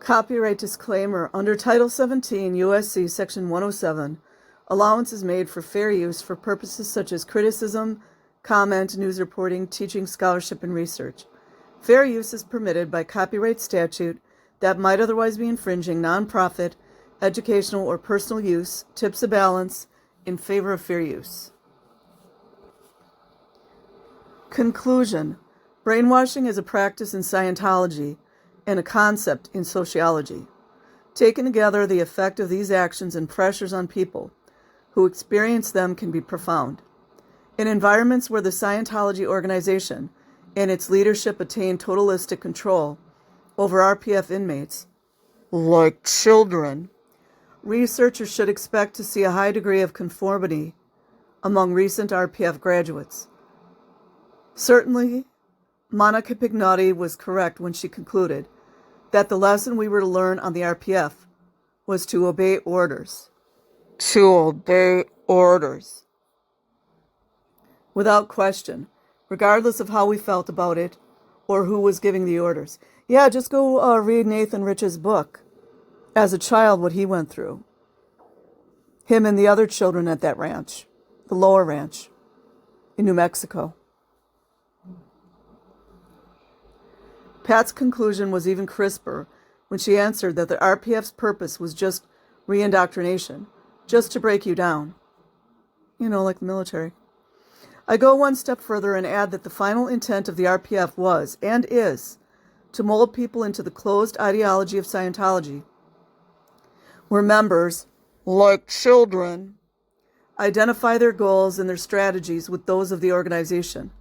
Copyright disclaimer. Under Title 17 U.S.C. Section 107, allowance is made for fair use for purposes such as criticism, comment, news reporting, teaching, scholarship, and research. Fair use is permitted by copyright statute that might otherwise be infringing nonprofit, educational, or personal use, tips a balance in favor of fair use. Conclusion. Brainwashing is a practice in Scientology and a concept in sociology. Taken together, the effect of these actions and pressures on people who experience them can be profound. In environments where the Scientology organization and its leadership attain totalistic control over RPF inmates, like children, researchers should expect to see a high degree of conformity among recent RPF graduates. Certainly, Monica Pignotti was correct when she concluded that the lesson we were to learn on the RPF was to obey orders. To obey orders. Without question, regardless of how we felt about it or who was giving the orders. Yeah, just go read Nathan Rich's book. As a child, what he went through. Him and the other children at that ranch, the lower ranch in New Mexico. Pat's conclusion was even crisper when she answered that the RPF's purpose was just re-indoctrination, just to break you down. You know, like the military. I go one step further and add that the final intent of the RPF was, and is, to mold people into the closed ideology of Scientology, where members, like children, identify their goals and their strategies with those of the organization,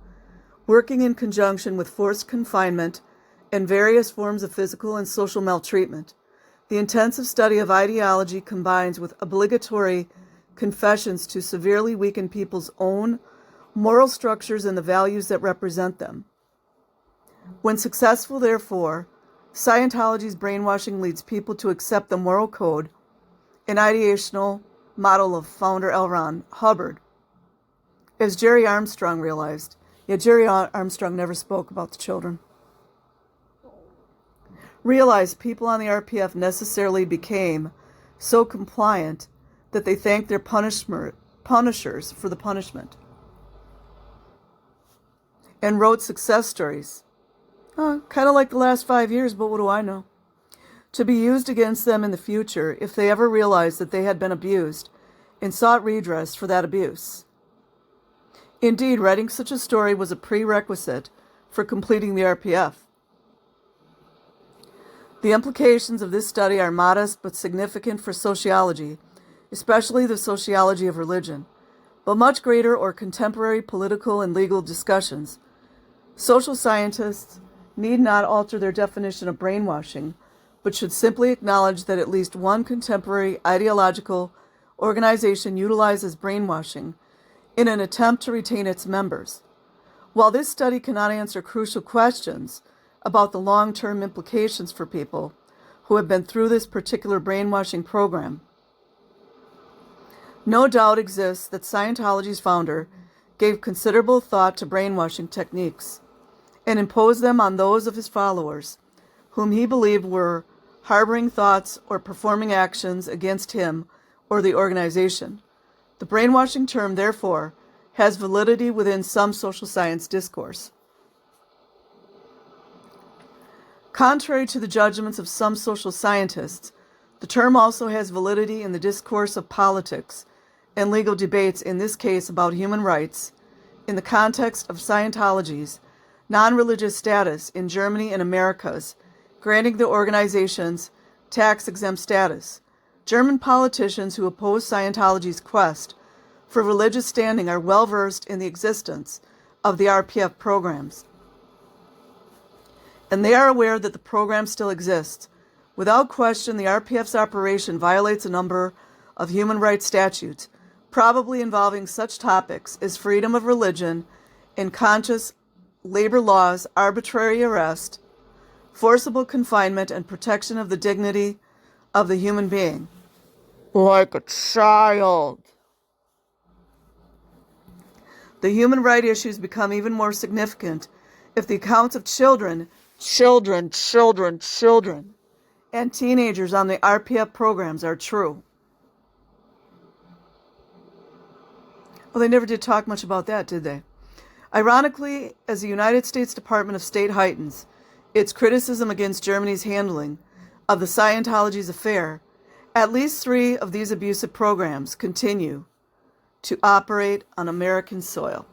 working in conjunction with forced confinement and various forms of physical and social maltreatment. The intensive study of ideology combines with obligatory confessions to severely weaken people's own moral structures and the values that represent them. When successful, therefore, Scientology's brainwashing leads people to accept the moral code and ideational model of founder L. Ron Hubbard. As Jerry Armstrong realized, yet Jerry Armstrong never spoke about the children. Realized people on the RPF necessarily became so compliant that they thanked their punishers for the punishment, and wrote success stories, kind of like the last 5 years, but what do I know, to be used against them in the future if they ever realized that they had been abused and sought redress for that abuse. Indeed, writing such a story was a prerequisite for completing the RPF. The implications of this study are modest but significant for sociology, especially the sociology of religion, but much greater or contemporary political and legal discussions. Social scientists need not alter their definition of brainwashing, but should simply acknowledge that at least one contemporary ideological organization utilizes brainwashing in an attempt to retain its members. While this study cannot answer crucial questions about the long-term implications for people who have been through this particular brainwashing program, no doubt exists that Scientology's founder gave considerable thought to brainwashing techniques and imposed them on those of his followers whom he believed were harboring thoughts or performing actions against him or the organization. The brainwashing term, therefore, has validity within some social science discourse. Contrary to the judgments of some social scientists, the term also has validity in the discourse of politics and legal debates, in this case about human rights, in the context of Scientology's non-religious status in Germany and Americas, granting the organization's tax-exempt status. German politicians who oppose Scientology's quest for religious standing are well versed in the existence of the RPF programs, and they are aware that the program still exists. Without question, the RPF's operation violates a number of human rights statutes, probably involving such topics as freedom of religion and conscious labor laws, arbitrary arrest, forcible confinement, and protection of the dignity of the human being. Like a child. The human rights issues become even more significant if the accounts of children and teenagers on the RPF programs are true. Well, they never did talk much about that, did they? Ironically, as the United States Department of State heightens its criticism against Germany's handling of the Scientology's affair, at least 3 of these abusive programs continue to operate on American soil.